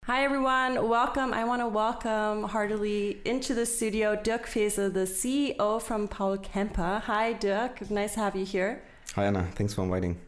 Hi everyone, welcome. I want to welcome heartily into the studio Dirk Fehse, the CEO from PaulCamper. Hi Dirk, nice to have you here. Hi Anna, thanks for inviting.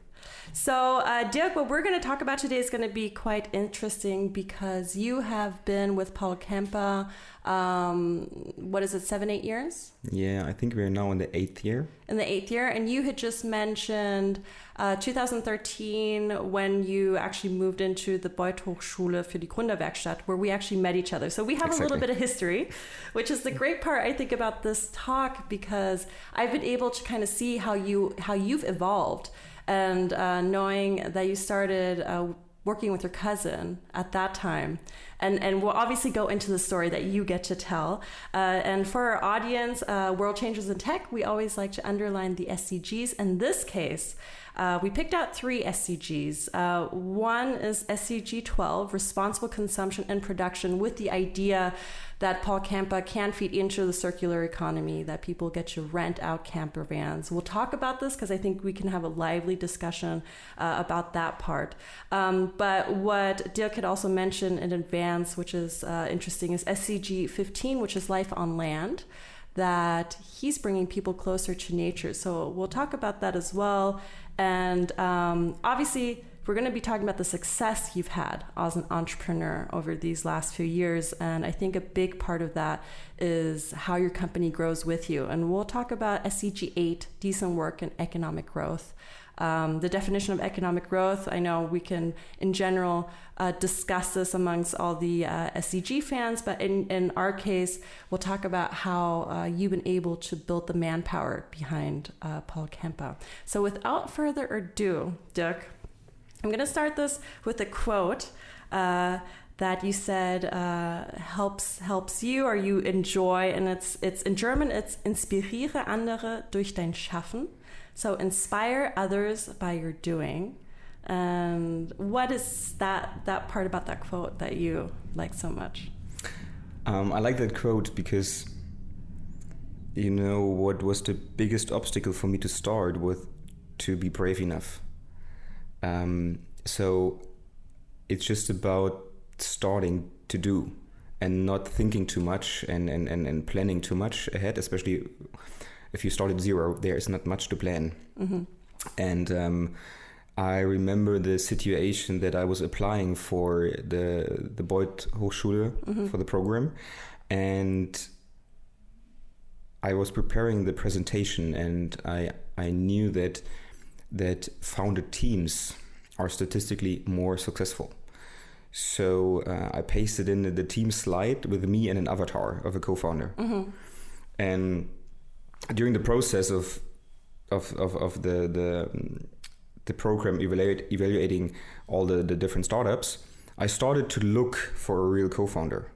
So Dirk, what we're going to talk about today is going to be quite interesting because you have been with PaulCamper, 7-8 years? Yeah, I think we're now in the 8th year. In the 8th year, and you had just mentioned 2013 when you actually moved into the Hochschule für die Gründerwerkstatt, where we actually met each other. So we have a little bit of history, which is the great part, I think, about this talk, because I've been able to kind of see how you've evolved. And knowing that you started working with your cousin at that time. And we'll obviously go into the story that you get to tell. And for our audience, World Changers in Tech, we always like to underline the SCGs. In this case, we picked out 3 SCGs. One is SCG 12, Responsible Consumption and Production, with the idea that PaulCamper can feed into the circular economy, that people get to rent out camper vans. We'll talk about this because I think we can have a lively discussion about that part. But what Dirk had also mentioned in advance, which is interesting, is SCG 15, which is Life on Land, that he's bringing people closer to nature. So we'll talk about that as well. And obviously, we're going to be talking about the success you've had as an entrepreneur over these last few years. And I think a big part of that is how your company grows with you. And we'll talk about SCG 8, decent work and economic growth. The definition of economic growth, I know we can, in general, discuss this amongst all the SCG fans, but in our case, we'll talk about how you've been able to build the manpower behind PaulCamper. So without further ado, Dirk, I'm going to start this with a quote that you said helps you, or you enjoy, and it's in German, it's inspiriere andere durch dein Schaffen. So inspire others by your doing. And what is that part about that quote that you like so much? I like that quote because, you know, what was the biggest obstacle for me to start with, to be brave enough. So it's just about starting to do and not thinking too much and planning too much ahead, especially if you start at zero. There is not much to plan. Mm-hmm. And I remember the situation that I was applying for the Hochschule mm-hmm. for the program, and I was preparing the presentation, and I knew that founded teams are statistically more successful. So I pasted in the team slide with me and an avatar of a co-founder. Mm-hmm. And during the process of the program evaluating all the different startups, I started to look for a real co-founder.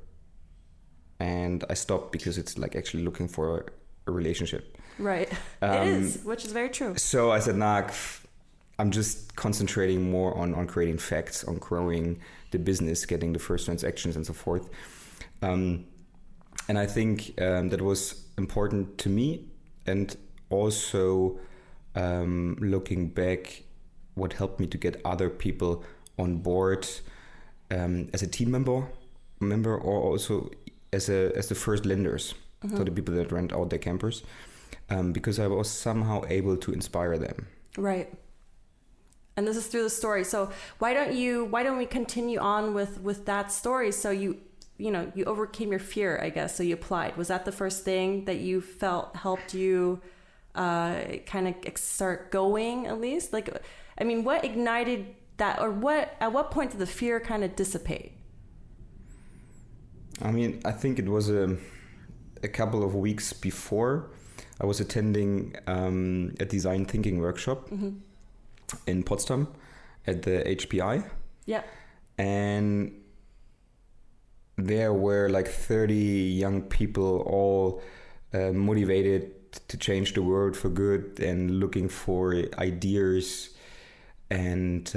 And I stopped because it's like actually looking for a relationship. Right. It is, which is very true. So I said, I'm just concentrating more on creating facts, on growing the business, getting the first transactions and so forth. And I think that was important to me. And also looking back, what helped me to get other people on board as a team member, or also as the first lenders, mm-hmm. so the people that rent out their campers, because I was somehow able to inspire them. Right. And this is through the story. So why don't we continue on with that story? So you overcame your fear, I guess. So you applied. Was that the first thing that you felt helped you kind of start going, at least? Like, I mean, what ignited that, or at what point did the fear kind of dissipate? I mean, I think it was a couple of weeks before I was attending a design thinking workshop mm-hmm. in Potsdam at the HPI. Yeah. And there were like 30 young people, all motivated to change the world for good and looking for ideas. And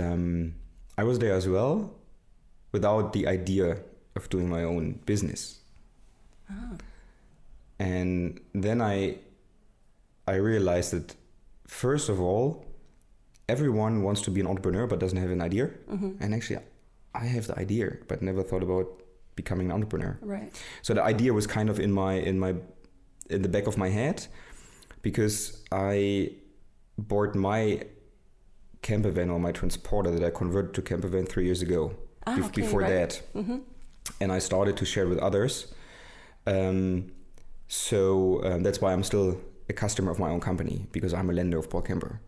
I was there as well, without the idea of doing my own business. Oh. And then I realized that, first of all, everyone wants to be an entrepreneur but doesn't have an idea. Mm-hmm. And actually, I have the idea, but never thought about becoming an entrepreneur. Right. So the idea was kind of in the back of my head, because I bought my camper van, or my transporter that I converted to camper van 3 years ago. Before that. Mm-hmm. And I started to share with others. So that's why I'm still a customer of my own company, because I'm a lender of PaulCamper.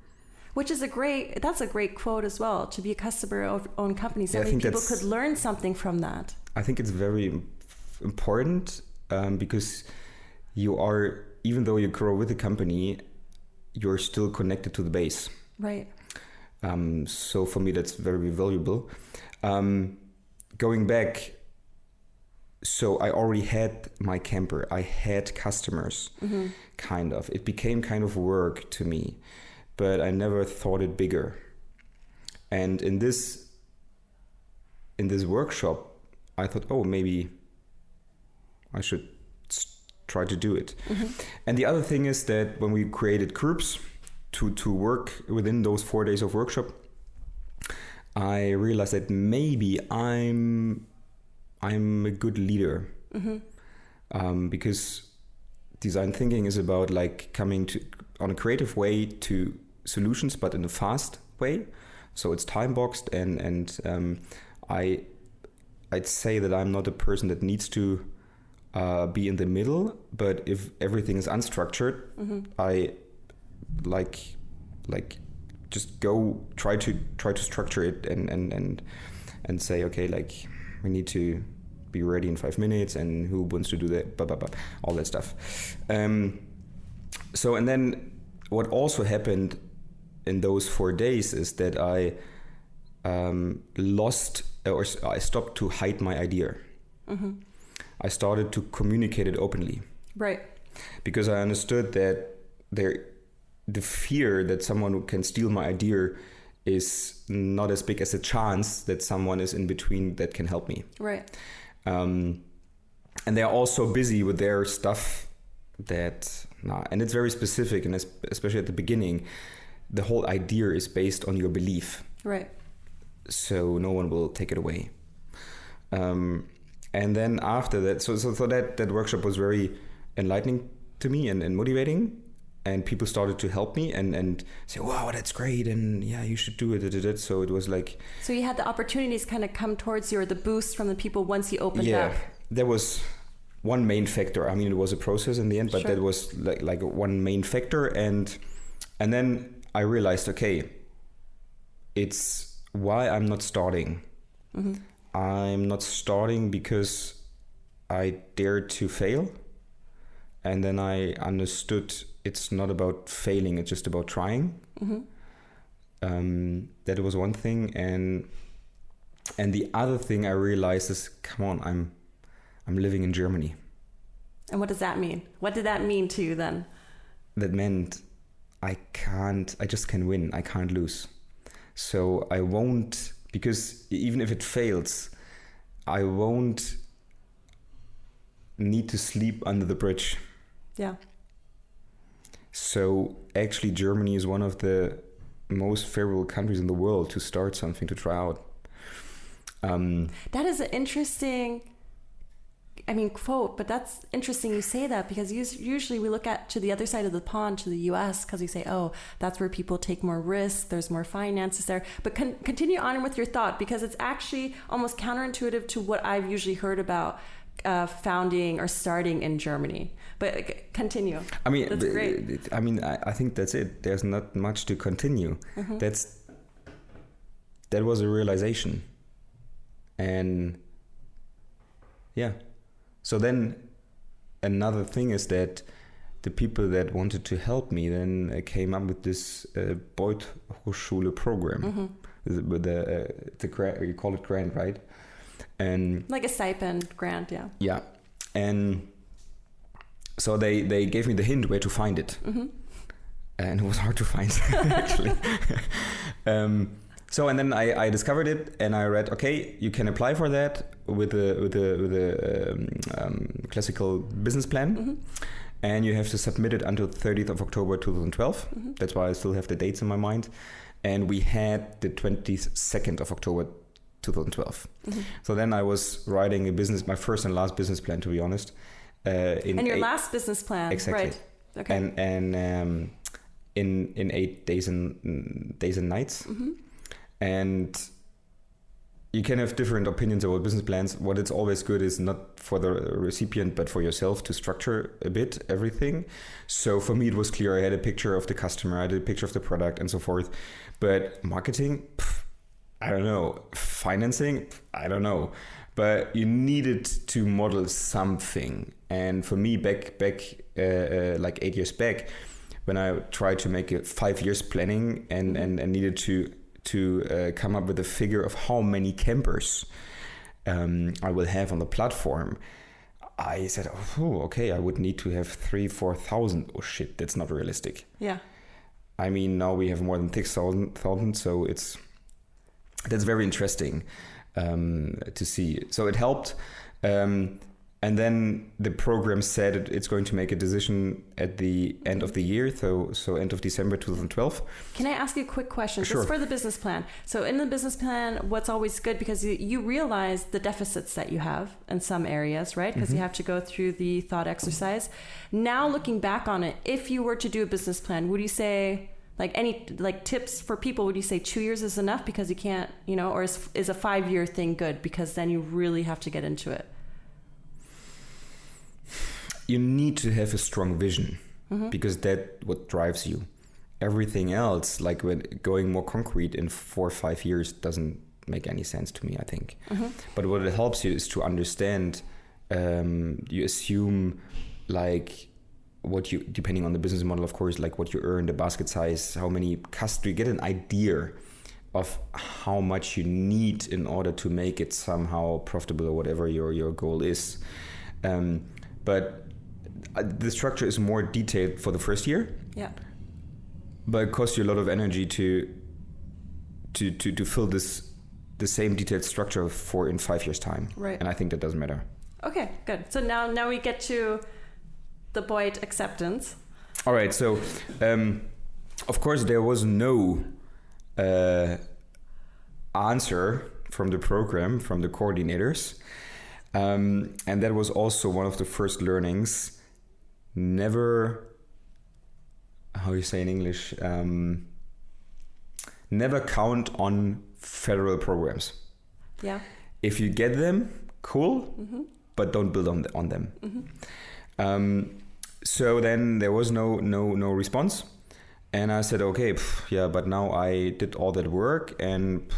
Which is that's a great quote as well, to be a customer of your own company. So many people could learn something from that. I think it's very important, because even though you grow with the company, you're still connected to the base. Right. So for me, that's very valuable. Going back, so I already had my camper. I had customers, mm-hmm. kind of. It became kind of work to me, but I never thought it bigger. And in this workshop, I thought, oh, maybe I should try to do it. Mm-hmm. And the other thing is that when we created groups to work within those 4 days of workshop, I realized that maybe I'm a good leader, mm-hmm. Because design thinking is about like coming to on a creative way to solutions, but in a fast way. So it's time boxed, and I'd say that I'm not a person that needs to be in the middle. But if everything is unstructured, mm-hmm. I like just go try to structure it and say, okay, like we need to be ready in 5 minutes, and who wants to do that, blah, blah, blah, all that stuff. So, and then what also happened in those 4 days is that I I stopped to hide my idea. Mm-hmm. I started to communicate it openly. Right. Because I understood that the fear that someone can steal my idea is not as big as a chance that someone is in between that can help me. Right. And they're all so busy with their stuff and it's very specific, and especially at the beginning, the whole idea is based on your belief. Right. So no one will take it away. And then after that, so that workshop was very enlightening to me and motivating. And people started to help me and say, wow, that's great. And yeah, you should do it. So it was like... So you had the opportunities kind of come towards you, or the boost from the people once you opened up. Yeah, there was one main factor. I mean, it was a process in the end, but that was like one main factor. And then I realized, okay, it's why I'm not starting. Mm-hmm. I'm not starting because I dared to fail. And then I understood it's not about failing, it's just about trying. Mm-hmm. That was one thing. And the other thing I realized is, come on, I'm living in Germany. And what does that mean? What did that mean to you then? That meant I just can win. I can't lose. So I won't, because even if it fails, I won't need to sleep under the bridge. Yeah. So actually Germany is one of the most favorable countries in the world to start something, to try out. That is an interesting, quote, but that's interesting you say that, because usually we look to the other side of the pond, to the US, because we say, oh, that's where people take more risks, there's more finances there. But continue on with your thought, because it's actually almost counterintuitive to what I've usually heard about founding or starting in Germany. But continue. That's great. I think that's it. There's not much to continue. Mm-hmm. That was a realization. And yeah. So then another thing is that the people that wanted to help me then came up with this Hochschule program. Mm-hmm. With you call it grant, right? And like a stipend grant, yeah. Yeah. And so they gave me the hint where to find it. Mm-hmm. And it was hard to find, actually. So, and then I discovered it, and I read, okay, you can apply for that with a classical business plan. Mm-hmm. And you have to submit it until 30th of October 2012. Mm-hmm. That's why I still have the dates in my mind. And we had the 22nd of October 2012. So then I was writing my first and last business plan, to be honest. And your last business plan, exactly. Right? Okay. And in 8 days and nights. And you can have different opinions about business plans. What it's always good is not for the recipient, but for yourself to structure a bit everything. So for me, it was clear. I had a picture of the customer, I had a picture of the product and so forth. But marketing, I don't know. Financing, I don't know. But you needed to model something. And for me, back like 8 years back, when I tried to make a 5 years planning and needed to come up with a figure of how many campers I will have on the platform, I said, oh, okay, I would need to have 3,000-4,000. Oh shit, that's not realistic. Yeah. I mean, now we have more than 6,000, so that's very interesting to see. So it helped. And then the program said it's going to make a decision at the end of the year, so end of December 2012. Can I ask you a quick question? Sure. Just for the business plan. So in the business plan, what's always good, because you realize the deficits that you have in some areas, right? Because you have to go through the thought exercise. Now looking back on it, if you were to do a business plan, would you say, like any tips for people, would you say 2 years is enough because you can't, or is a 5-year thing good because then you really have to get into it? You need to have a strong vision because that's what drives you. Everything else, like when going more concrete in 4 or 5 years, doesn't make any sense to me, I think. But what it helps you is to understand, you assume like what you, depending on the business model, of course, like what you earn, the basket size, how many customers, you get an idea of how much you need in order to make it somehow profitable or whatever your goal is. But the structure is more detailed for the first year. Yeah. But it costs you a lot of energy to fill the same detailed structure in 5 years' time. Right. And I think that doesn't matter. Okay, good. So now we get to the BOIT acceptance. All right. So, of course, there was no answer from the program, from the coordinators. And that was also one of the first learnings. Never, how you say in English, never count on federal programs. Yeah. If you get them, cool, but don't build on them. So then there was no response. And I said, okay, but now I did all that work and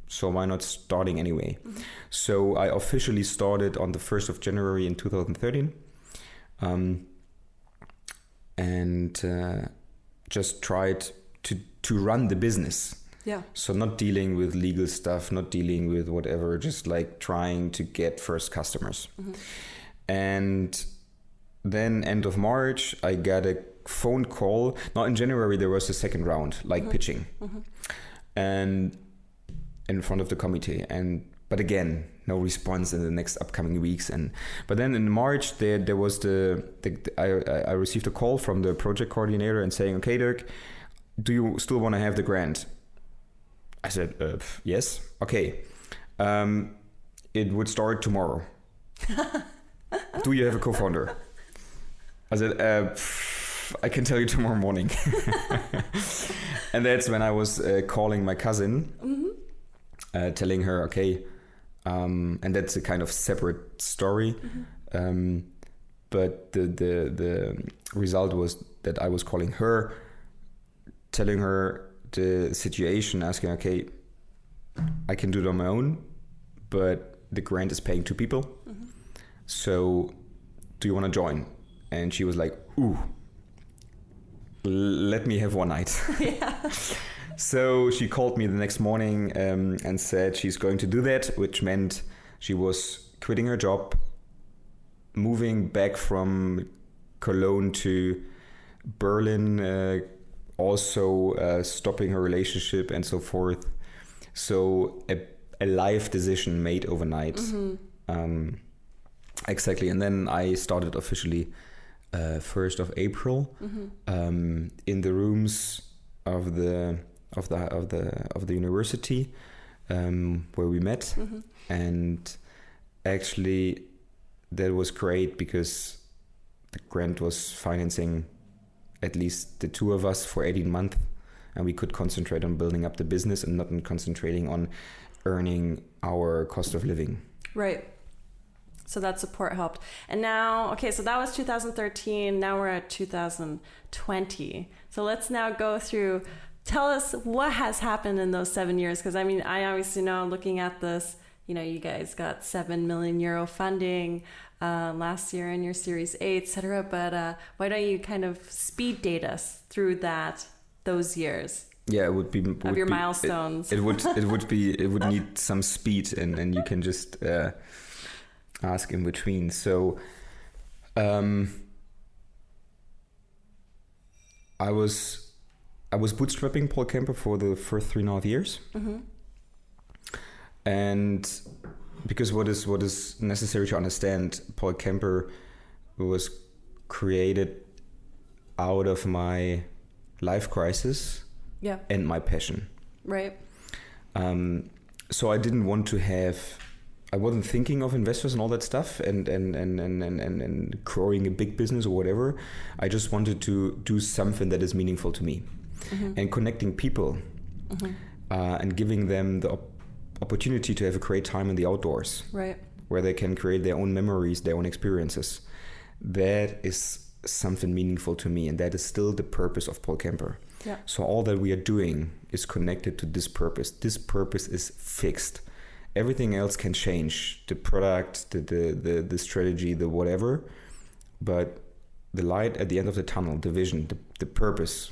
so why not starting anyway? So I officially started on the 1st of January in 2013. And just tried to run the business. Yeah. So not dealing with legal stuff, not dealing with whatever, just like trying to get first customers. And then end of March, I got a phone call. Now in January, there was a second round, like pitching. And in front of the committee, but again, no response in the next upcoming weeks. But then in March, there was I received a call from the project coordinator and saying, okay, Dirk, do you still want to have the grant? I said, yes. Okay. It would start tomorrow. Do you have a co-founder? I said, I can tell you tomorrow morning. And that's when I was calling my cousin, telling her, okay, and that's a kind of separate story. But the result was that I was calling her, telling her the situation, asking, okay, I can do it on my own, but the grant is paying 2 people. So do you want to join? And she was like, ooh, let me have one night. Yeah. So she called me the next morning and said she's going to do that, which meant she was quitting her job, moving back from Cologne to Berlin, also stopping her relationship and so forth. So a life decision made overnight. Exactly. And then I started officially 1st of April in the rooms of the university, where we met. And actually that was great because the grant was financing at least the two of us for 18 months, and we could concentrate on building up the business and not on concentrating on earning our cost of living. Right. So that support helped. And now, okay, so that was 2013. Now we're at 2020. So let's now go through, tell us what has happened in those 7 years. Because I mean, I obviously know, looking at this, you know, you guys got 7 million euro funding last year in your Series A, etc. But why don't you kind of speed date us through those years? Yeah, it would be of your milestones. It would need some speed, and you can just ask in between. So I was bootstrapping PaulCamper for the first 3.5 years. And because what is necessary to understand, PaulCamper was created out of my life crisis and my passion. Right. So I didn't want to I wasn't thinking of investors and all that stuff and growing a big business or whatever. I just wanted to do something that is meaningful to me, and connecting people and giving them the opportunity to have a great time in the outdoors, right, where they can create their own memories, their own experiences. That is something meaningful to me, and that is still the purpose of PaulCamper. Yeah. So all that we are doing is connected to this purpose. This purpose is fixed. Everything else can change, the product, the strategy, the whatever, but the light at the end of the tunnel, the vision, the purpose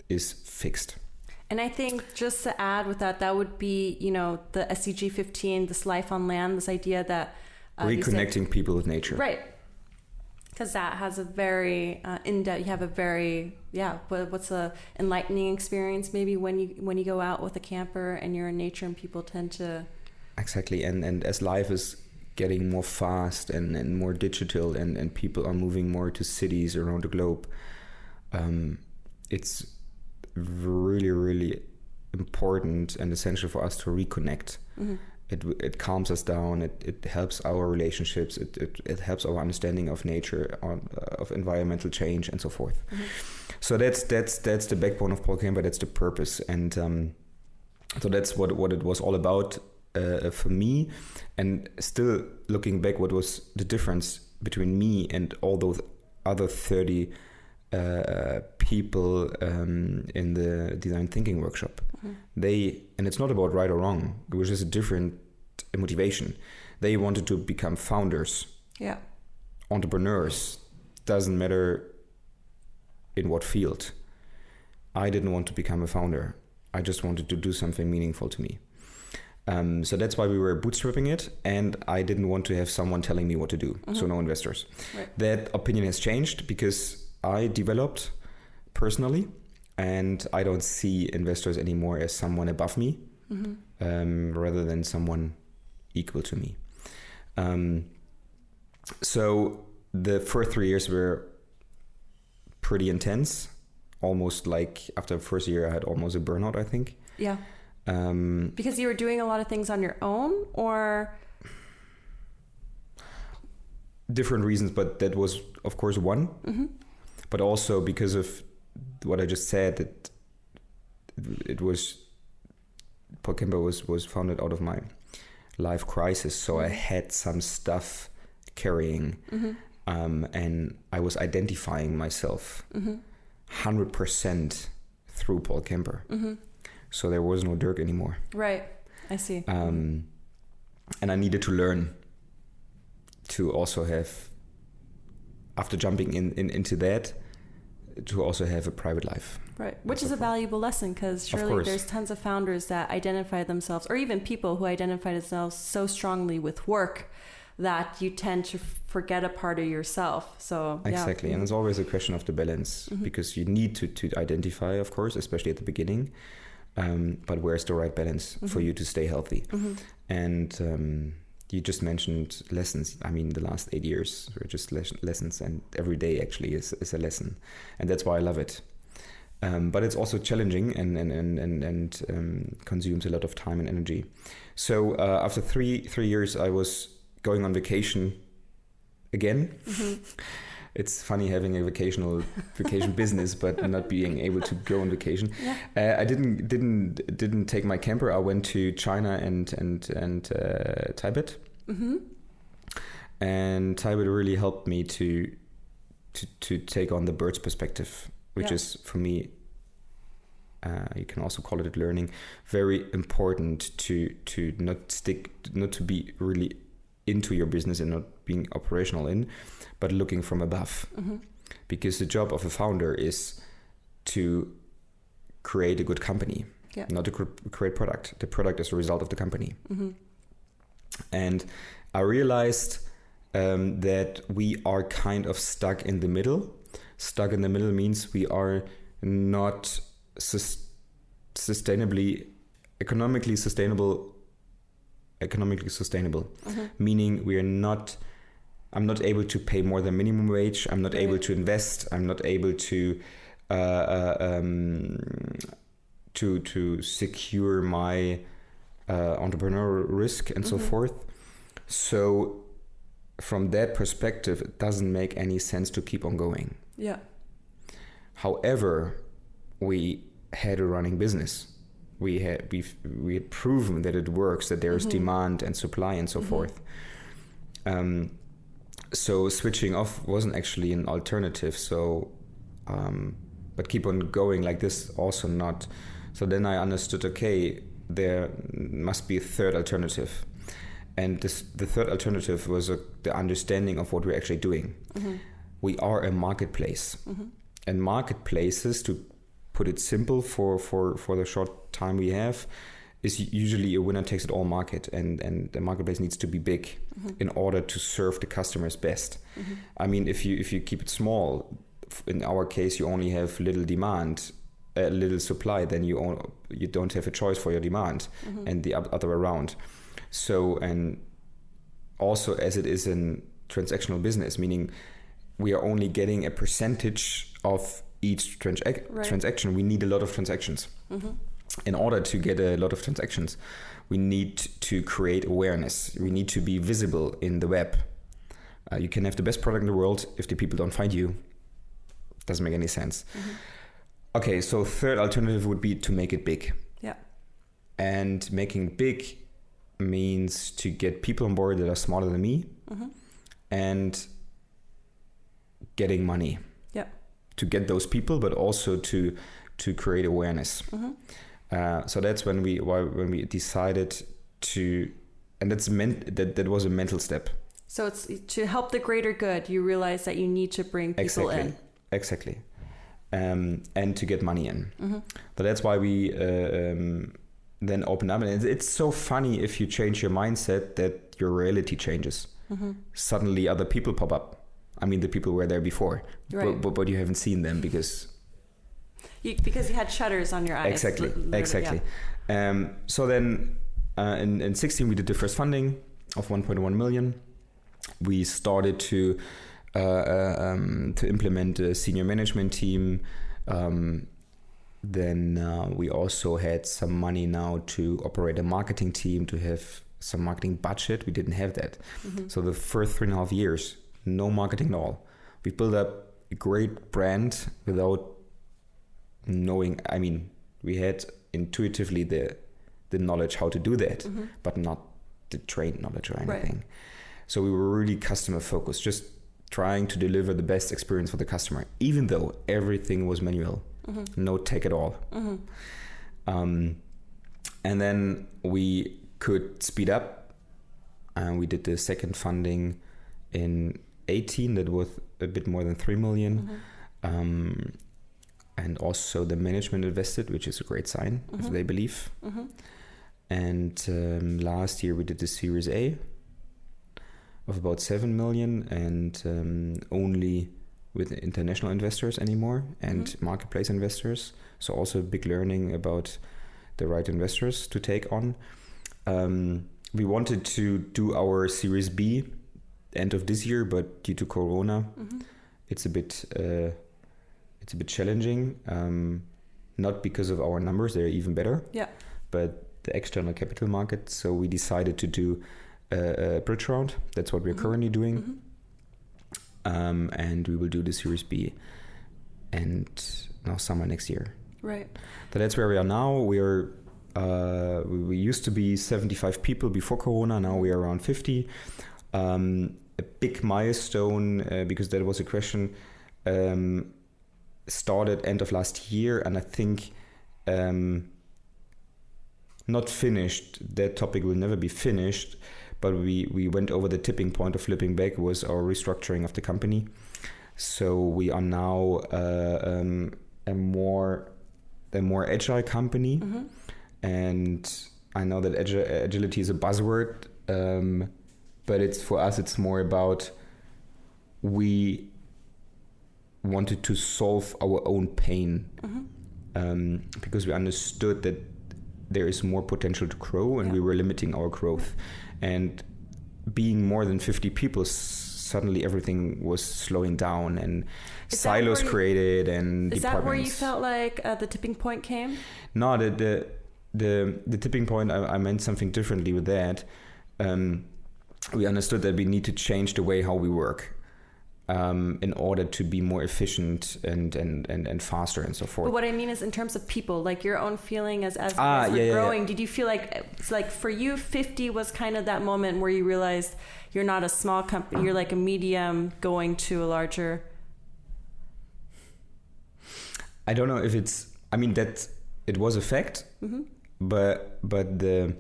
is fixed. And I think just to add with that would be, you know, the SDG 15, this life on land, this idea that reconnecting people with nature. Right. Because that has a very in-depth, you have a very, what's a enlightening experience maybe when you go out with a camper and you're in nature, and people tend to... Exactly. And as life is getting more fast and more digital, and people are moving more to cities around the globe, it's really, really important and essential for us to reconnect. It calms us down. It helps our relationships. It helps our understanding of nature, of environmental change, and so forth. So that's the backbone of PaulCamper. That's the purpose, and so that's what it was all about for me. And still looking back, what was the difference between me and all those other 30 people in the design thinking workshop? And it's not about right or wrong, it was just a different motivation. They wanted to become founders, entrepreneurs, doesn't matter in what field. I didn't want to become a founder. I just wanted to do something meaningful to me. So that's why we were bootstrapping it, and I didn't want to have someone telling me what to do. So no investors. Right. That opinion has changed because I developed personally, and I don't see investors anymore as someone above me, rather than someone equal to me. So the first 3 years were pretty intense, almost like after the first year I had almost a burnout, I think. Yeah. Because you were doing a lot of things on your own, or? Different reasons, but that was of course one. But also because of what I just said, that it was, PaulCamper was founded out of my life crisis. So I had some stuff carrying, and I was identifying myself 100% through PaulCamper. So there was no Dirk anymore. Right, I see. And I needed to learn to also have, after jumping into that, to also have a private life. Right, which is a valuable lesson, because surely there's tons of founders that identify themselves, or even people who identify themselves so strongly with work that you tend to forget a part of yourself. So exactly, and it's always a question of the balance, because you need to identify, of course, especially at the beginning. But where's the right balance for you to stay healthy? And you just mentioned lessons. I mean, the last 8 years were just lessons, and every day actually is a lesson. And that's why I love it. But it's also challenging and consumes a lot of time and energy. So after three years, I was going on vacation again. It's funny having a vacation business, but not being able to go on vacation. I didn't take my camper. I went to China and Tibet, and Tibet really helped me to take on the bird's perspective, which is for me, you can also call it learning, very important to not to be really into your business and not being operational but looking from above. Because the job of a founder is to create a good company, not to create product. The product is a result of the company. And I realized that we are kind of stuck in the middle. Stuck in the middle means we are not economically sustainable, meaning I'm not able to pay more than minimum wage. I'm not able to invest. I'm not able to secure my entrepreneurial risk and so forth. So from that perspective, it doesn't make any sense to keep on going. However, we had a running business. We had proven that it works, that there is demand and supply and so forth. So switching off wasn't actually an alternative. So, but keep on going like this also not. So then I understood, okay, there must be a third alternative. And the third alternative was the understanding of what we're actually doing. We are a marketplace. And marketplaces, to put it simple for the short time we have, is usually a winner takes it all market, and the marketplace needs to be big in order to serve the customers best. I mean, if you keep it small, in our case you only have little demand, little supply, then you don't have a choice for your demand, and the other way around. So, and also as it is in transactional business, meaning we are only getting a percentage of each transaction. We need a lot of transactions. In order to get a lot of transactions, we need to create awareness. We need to be visible in the web. You can have the best product in the world. If the people don't find you, it doesn't make any sense. Okay, so third alternative would be to make it big. And making big means to get people on board that are smarter than me and getting money. To get those people, but also to create awareness. So that's when we decided to, and that was a mental step. So it's to help the greater good. You realize that you need to bring people in. Exactly. And to get money in. So that's why we then opened up. And it's so funny if you change your mindset that your reality changes. Suddenly other people pop up. I mean, the people were there before, but you haven't seen them because you had shutters on your eyes. Exactly. So then in 16 we did the first funding of 1.1 million. We started to implement a senior management team. Then we also had some money now to operate a marketing team, to have some marketing budget. We didn't have that. So the first 3.5 years, no marketing at all. We built up a great brand without knowing. I mean, we had intuitively the knowledge how to do that, but not the trained knowledge or anything. So we were really customer focused, just trying to deliver the best experience for the customer, even though everything was manual, no tech at all. And then we could speed up, and we did the second funding in 18, that was a bit more than 3 million. And also the management invested, which is a great sign, if they believe. And last year we did the Series A of about 7 million, and only with international investors anymore, and marketplace investors. So also a big learning about the right investors to take on. We wanted to do our Series B end of this year, but due to Corona, it's a bit it's a bit challenging, not because of our numbers, they're even better, but the external capital market. So we decided to do a bridge round. That's what we're currently doing. And we will do the Series B and now summer next year. Right. So that's where we are now. We used to be 75 people before Corona. Now we are around 50. A big milestone, because that was a question, started end of last year, and I think not finished. That topic will never be finished, but we went over the tipping point of flipping back was our restructuring of the company. So we are now a more agile company, and I know that agility is a buzzword, but it's for us. It's more about we wanted to solve our own pain, because we understood that there is more potential to grow, and we were limiting our growth. And being more than 50 people, suddenly everything was slowing down, and silos created, and is departments. Is that where you felt like the tipping point came? No, the tipping point, I meant something differently with that. We understood that we need to change the way how we work, in order to be more efficient and faster and so forth. But what I mean is in terms of people, like your own feeling as we're growing, did you feel like it's like for you 50 was kind of that moment where you realized you're not a small company, you're like a medium going to a larger? I don't know if it's, I mean, that it was a fact, but the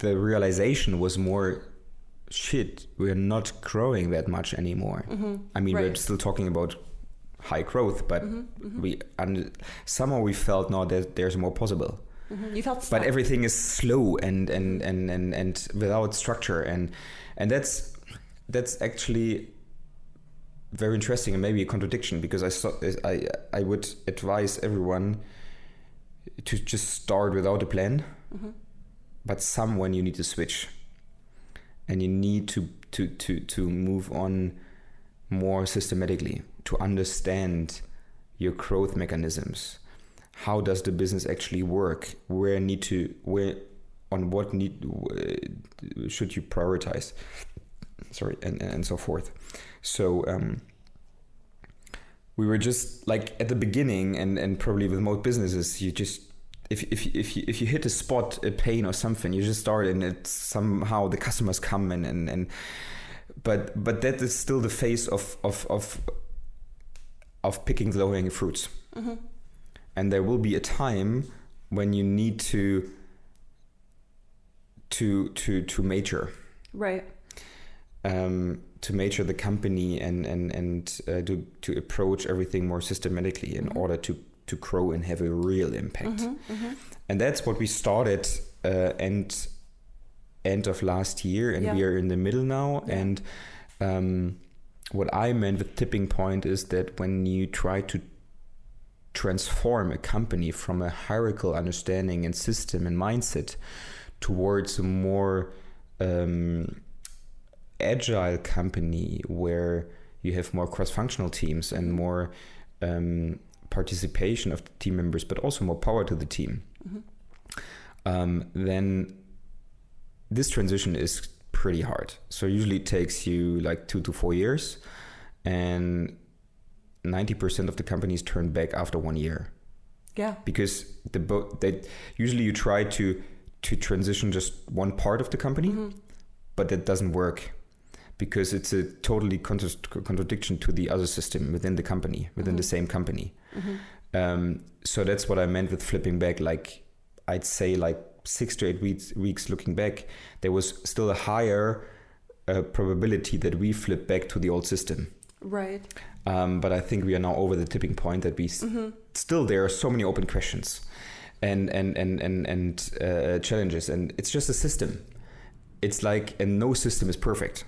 realization was more, shit, we're not growing that much anymore. I mean, we're still talking about high growth, but somehow we felt now that there's more possible. You felt stuck. But everything is slow and without structure, and that's actually very interesting and maybe a contradiction, because I would advise everyone to just start without a plan, but someone you need to switch. And you need to move on more systematically, to understand your growth mechanisms. How does the business actually work? Where on what should you prioritize? And so forth. So we were just like at the beginning, and probably with most businesses, you just, if you hit a spot, a pain or something, you just start, and it's somehow the customers come but that is still the phase of picking the low-hanging fruits. And there will be a time when you need to mature, right? To mature the company and to approach everything more systematically in order to grow and have a real impact. And that's what we started end of last year, and we are in the middle now. And what I meant with tipping point is that when you try to transform a company from a hierarchical understanding and system and mindset towards a more agile company where you have more cross-functional teams and more participation of the team members, but also more power to the team, then this transition is pretty hard. So usually it takes you like 2 to 4 years, and 90% of the companies turn back after 1 year. Yeah. Because usually you try to transition just one part of the company, but that doesn't work, because it's a totally contradiction to the other system within the company, within the same company. So that's what I meant with flipping back. Like, I'd say like 6 to 8 weeks looking back, there was still a higher probability that we flip back to the old system. Right. But I think we are now over the tipping point that we still, there are so many open questions and challenges, and it's just a system. It's like, and no system is perfect.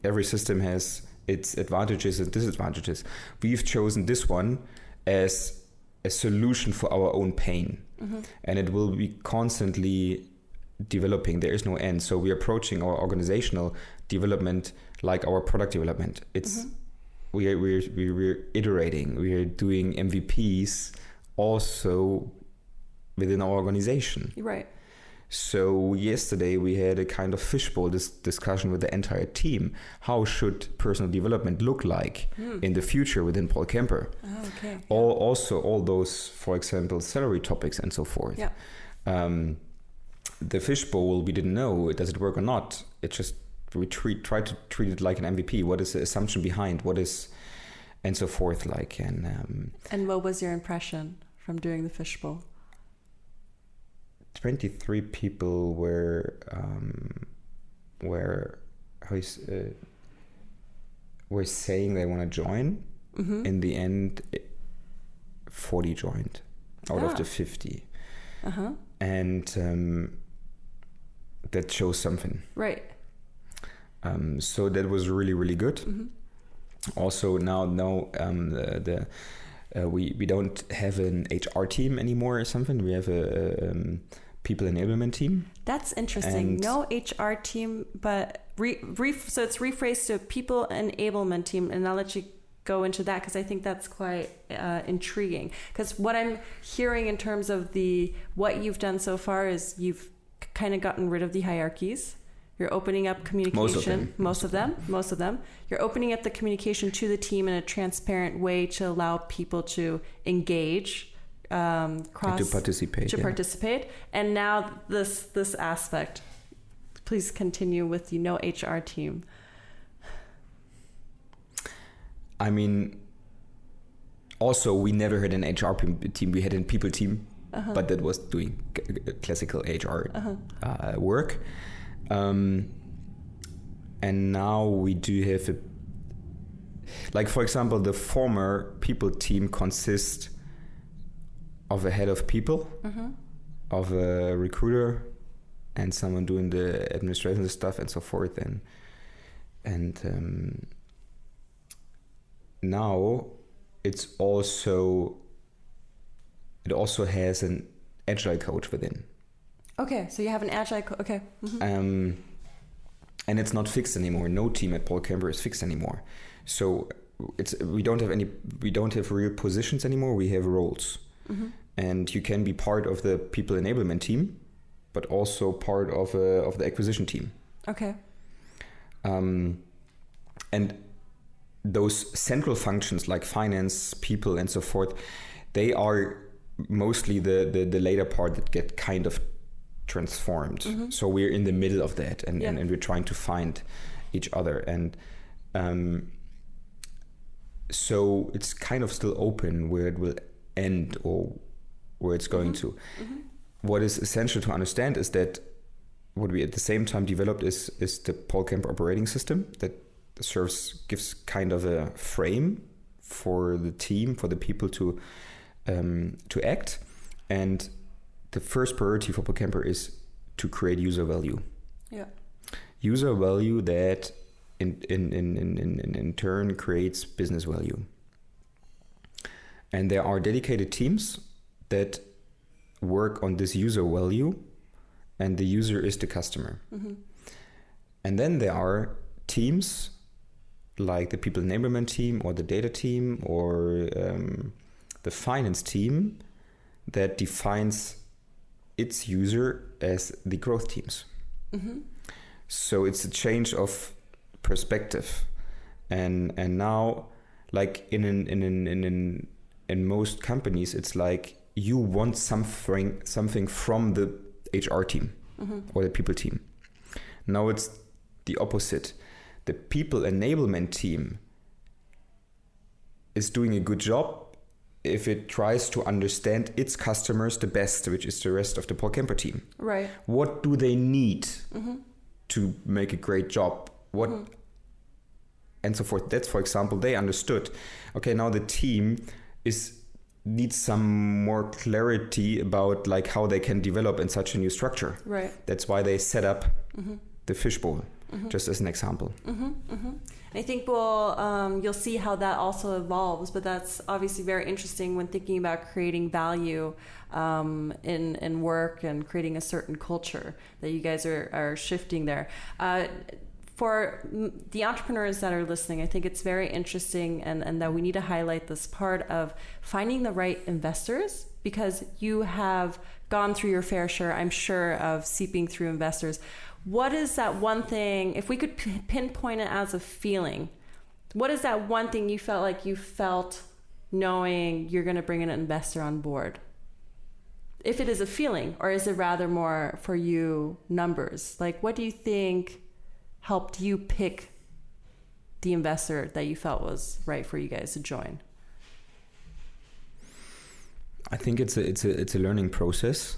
Every system has its advantages and disadvantages. We've chosen this one as a solution for our own pain, and it will be constantly developing. There is no end. So we're approaching our organizational development like our product development. It's we're iterating. We are doing MVPs also within our organization. Right. So yesterday we had a kind of fishbowl discussion with the entire team. How should personal development look like in the future within PaulCamper? Oh, okay. Also all those, for example, salary topics and so forth. Yeah. The fishbowl, we didn't know, does it work or not? It just, we try to treat it like an MVP. What is the assumption behind? What is, and so forth, like, and what was your impression from doing the fishbowl? 23 people were saying they want to join. Mm-hmm. In the end, 40 joined out of the 50. Uh-huh. And that shows something. Right. So that was really, really good. Mm-hmm. Also now we don't have an HR team anymore or something. We have a people enablement team. That's interesting. No HR team, but so it's rephrased to people enablement team, and I'll let you go into that because I think that's quite intriguing. Because what I'm hearing in terms of what you've done so far is you've kind of gotten rid of the hierarchies. You're opening up communication. Most of them. You're opening up the communication to the team in a transparent way to allow people to engage, to participate. And now this aspect. Please continue with the no HR team. I mean, also we never had an HR team. We had a people team, but that was doing classical HR work. And now we do have like, for example, the former people team consists of a head of people, of a recruiter, and someone doing the administration stuff and so forth. And now it also has an agile coach within. Okay, so you have an agile coach. Okay. Mm-hmm. And it's not fixed anymore. No team at PaulCamper is fixed anymore. So we don't have real positions anymore. We have roles. Mm-hmm. And you can be part of the people enablement team, but also part of the acquisition team. Okay. And those central functions like finance, people, and so forth, they are mostly the later part that get kind of transformed. Mm-hmm. So we're in the middle of that, and we're trying to find each other. And so it's kind of still open where it will end or where it's going to. Mm-hmm. What is essential to understand is that what we at the same time developed is the PaulCamper operating system that gives kind of a frame for the team, for the people to act. And the first priority for PaulCamper is to create user value. Yeah. User value that in turn creates business value. And there are dedicated teams that work on this user value, and the user is the customer. Mm-hmm. And then there are teams like the people enablement team or the data team or the finance team that defines its user as the growth teams. Mm-hmm. So it's a change of perspective, and now, like in most companies, it's like you want something from the HR team or the people team. Now it's the opposite. The people enablement team is doing a good job if it tries to understand its customers the best, which is the rest of the PaulCamper team. Right. What do they need to make a great job? And so forth. That's, for example, they understood, okay, now the team needs some more clarity about like how they can develop in such a new structure. Right. That's why they set up the fishbowl, just as an example. I think you'll see how that also evolves, but that's obviously very interesting when thinking about creating value in work and creating a certain culture that you guys are shifting there. for the entrepreneurs that are listening, I think it's very interesting and that we need to highlight this part of finding the right investors, because you have gone through your fair share, I'm sure, of seeping through investors. What is that one thing, if we could pinpoint it as a feeling, what is that one thing you felt knowing you're going to bring an investor on board? If it is a feeling, or is it rather more for you numbers? Like, what do you think helped you pick the investor that you felt was right for you guys to join? I think it's a learning process.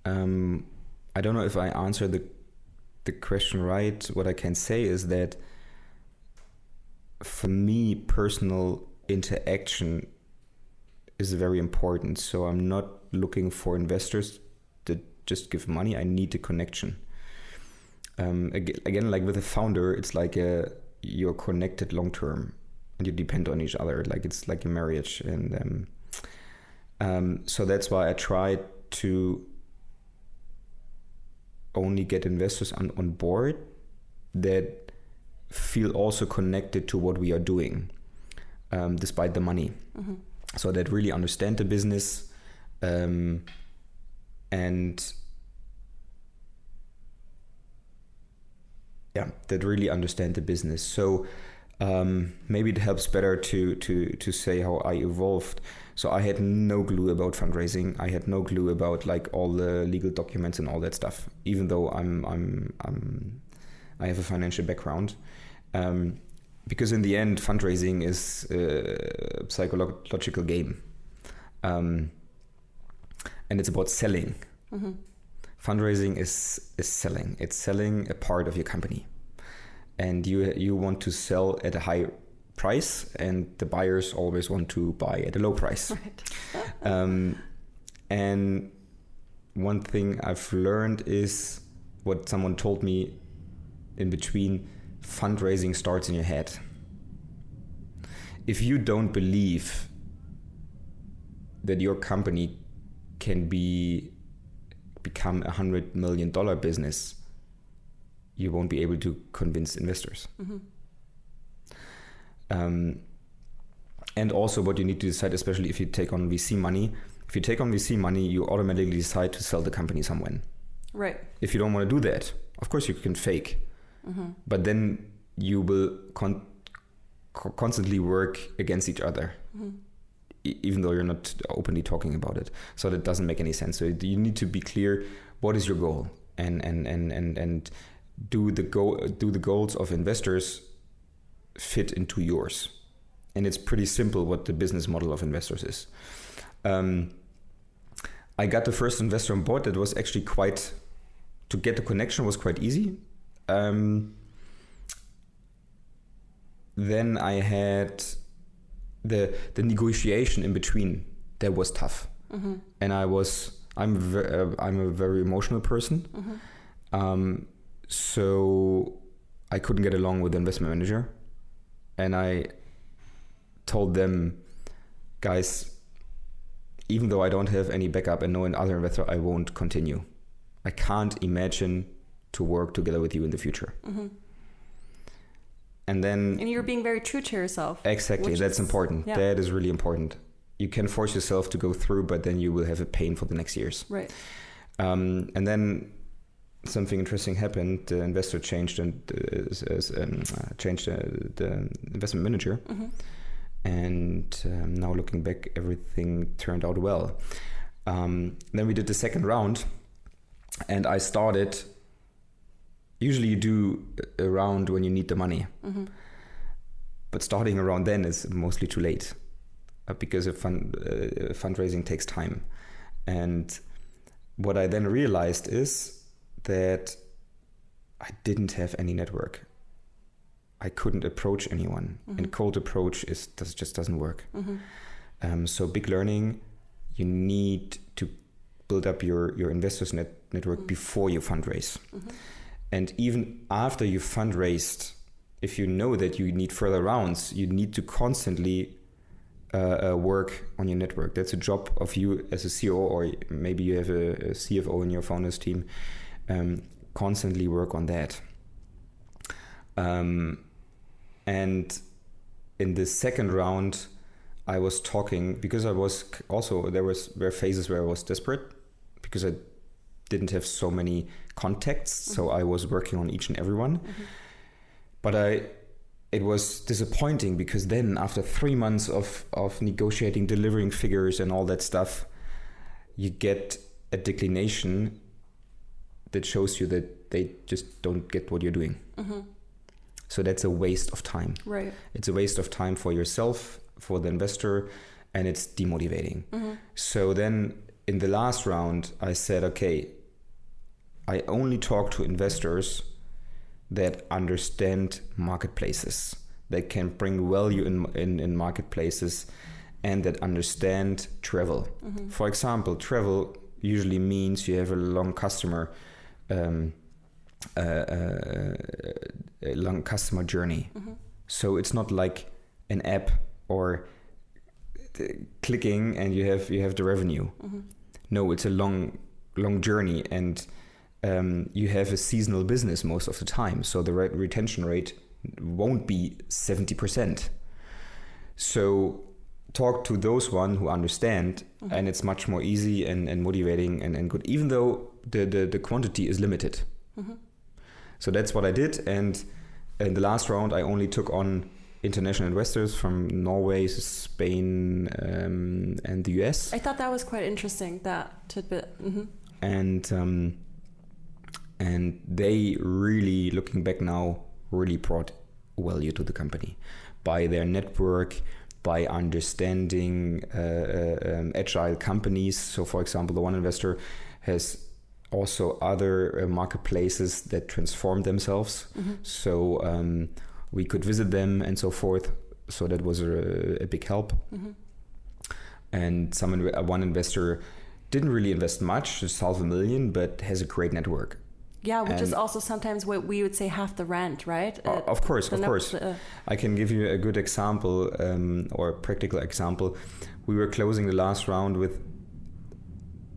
I don't know if I answer the question right. What I can say is that for me, personal interaction is very important. So I'm not looking for investors that just give money. I need a connection. Again, like with a founder, it's like you're connected long term and you depend on each other. Like it's like a marriage. And so that's why I try to only get investors on board that feel also connected to what we are doing, despite the money. Mm-hmm. So that really understand the business, and that really understand the business. So maybe it helps better to say how I evolved. So I had no clue about fundraising. I had no clue about like all the legal documents and all that stuff. Even though I have a financial background. Because in the end, fundraising is a psychological game. And it's about selling. Mm-hmm. Fundraising is selling. It's selling a part of your company. And you want to sell at a high price, and the buyers always want to buy at a low price. Right. And one thing I've learned is what someone told me in between: fundraising starts in your head. If you don't believe that your company can become $100 million business, you won't be able to convince investors. Mm-hmm. And also what you need to decide, especially if you take on VC money, you automatically decide to sell the company somewhere. Right. If you don't want to do that, of course you can fake. Mm-hmm. But then you will constantly work against each other, mm-hmm. Even though you're not openly talking about it. So that doesn't make any sense. So you need to be clear, what is your goal, and do the goals of investors fit into yours? And it's pretty simple what the business model of investors is. I got the first investor on board. That was actually to get the connection was quite easy. Then I had the negotiation in between. That was tough. Mm-hmm. And I'm a very emotional person. Mm-hmm. So I couldn't get along with the investment manager. And I told them, guys, even though I don't have any backup and no other investor, I won't continue. I can't imagine to work together with you in the future. Mm-hmm. And you're being very true to yourself. Exactly. That's important. Yeah. That is really important. You can force yourself to go through, but then you will have a pain for the next years. Right. And then something interesting happened. The investor changed the investment manager. Mm-hmm. And now looking back, everything turned out well. Then we did the second round, and I started. Usually you do a round when you need the money. Mm-hmm. But starting around then is mostly too late, because fundraising takes time. And what I then realized is that I didn't have any network. I couldn't approach anyone. Mm-hmm. And cold approach just doesn't work. Mm-hmm. So big learning, you need to build up your investors network mm-hmm. before you fundraise. Mm-hmm. And even after you fundraised, if you know that you need further rounds, you need to constantly work on your network. That's a job of you as a CEO, or maybe you have a CFO in your founders team. Constantly work on that. And in the second round, I was talking, because I was also, there were phases where I was desperate because I didn't have so many contacts. So I was working on each and every one. But it was disappointing because then after 3 months of negotiating, delivering figures and all that stuff, you get a declination that shows you that they just don't get what you're doing. So that's a waste of time. Right. It's a waste of time for yourself, for the investor, and it's demotivating. So then in the last round, I said, okay, I only talk to investors that understand marketplaces, that can bring value in marketplaces, and that understand travel. For example, travel usually means you have a long customer journey. So it's not like an app or clicking and you have the revenue. No, it's a long journey, and you have a seasonal business most of the time, so the retention rate won't be 70%. So talk to those one who understand, and it's much more easy and motivating and good, even though the quantity is limited. So that's what I did, and in the last round I only took on international investors from Norway, Spain, and the US. I thought that was quite interesting, that tidbit. And they really, looking back now, really brought value to the company by their network, by understanding agile companies. So for example, the one investor has also other marketplaces that transform themselves. So we could visit them and so forth. So that was a big help. And one investor didn't really invest much, just $500,000, but has a great network. Yeah, which is also sometimes what we would say half the rent, right? Of course. I can give you a good example or a practical example. We were closing the last round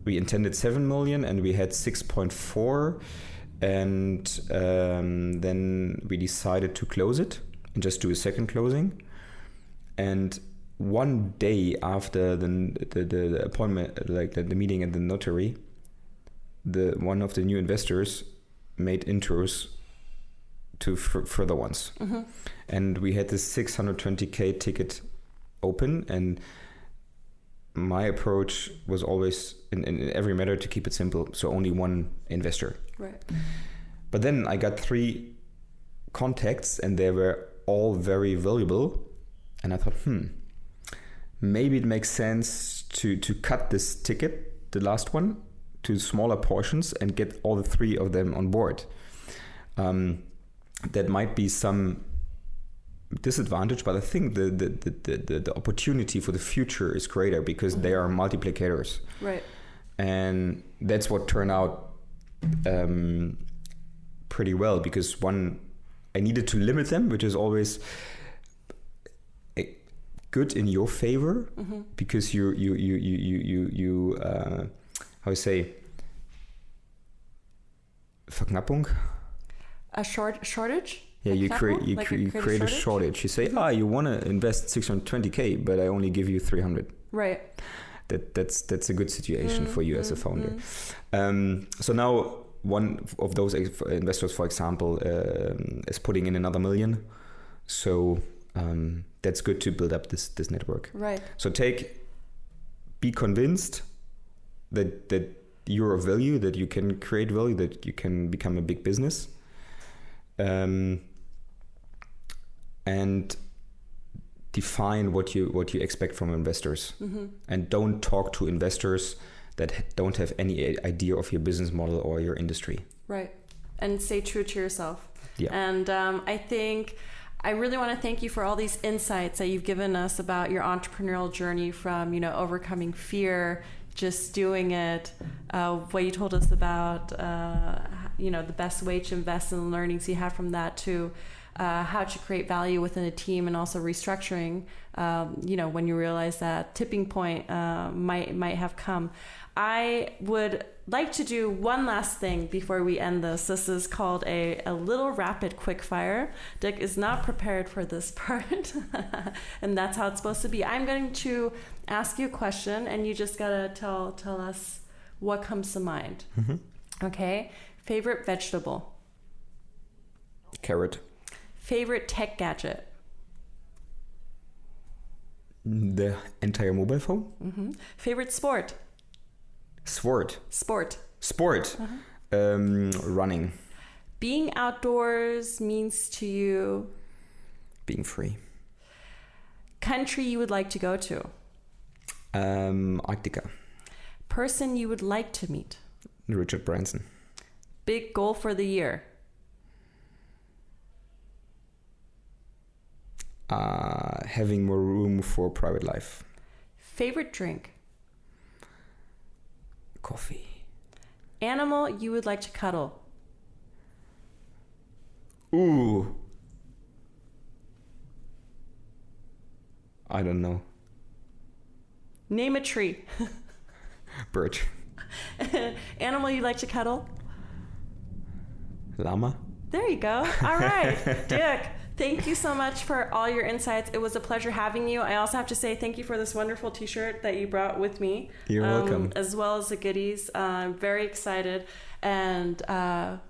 we intended 7 million and we had 6.4, and then we decided to close it and just do a second closing. And one day after the appointment, like the meeting at the notary, one of the new investors made intros to further ones. And we had this 620K ticket open, and my approach was always in every matter to keep it simple, so only one investor. Right. But then I got 3 contacts and they were all very valuable, and I thought, maybe it makes sense to cut this ticket, the last one, to smaller portions and get all the 3 of them on board. That might be some disadvantage, but I think the opportunity for the future is greater because they are multiplicators. Right. And that's what turned out pretty well, because I needed to limit them, which is always good in your favor, because you how you say, Verknappung? A shortage? Yeah, you create a shortage. You say, you want to invest 620K, but I only give you 300. Right. That's a good situation for you as a founder. So now one of those investors, for example, is putting in another $1 million. So that's good to build up this network. Right. So be convinced that you're of value, that you can create value, that you can become a big business. And define what you expect from investors. And don't talk to investors that don't have any idea of your business model or your industry. Right. And stay true to yourself. Yeah. And I think I really want to thank you for all these insights that you've given us about your entrepreneurial journey, from overcoming fear, just doing it, what you told us about the best way to invest in the learnings you have from that, to how to create value within a team, and also restructuring, when you realize that tipping point might have come. I would like to do one last thing before we end this. This is called a little rapid quick fire. Dirk is not prepared for this part, and that's how it's supposed to be. I'm going to ask you a question, and you just gotta tell us what comes to mind. Mm-hmm. Okay. Favorite vegetable? Carrot. Favorite tech gadget? The entire mobile phone. Mm-hmm. Favorite sport? Sport. Running. Being outdoors means to you? Being free. Country you would like to go to? Arctica. Person you would like to meet? Richard Branson. Big goal for the year? Having more room for private life. Favorite drink? Coffee. Animal you would like to cuddle? Ooh. I don't know. Name a tree. Birch. Animal you like to cuddle? Llama. There you go. All right. Dirk, thank you so much for all your insights. It was a pleasure having you. I also have to say thank you for this wonderful t-shirt that you brought with me. You're welcome. As well as the goodies. I'm very excited. And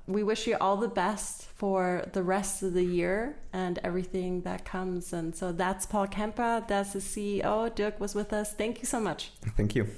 we wish you all the best for the rest of the year and everything that comes. And so that's PaulCamper. That's the CEO. Dirk was with us. Thank you so much. Thank you.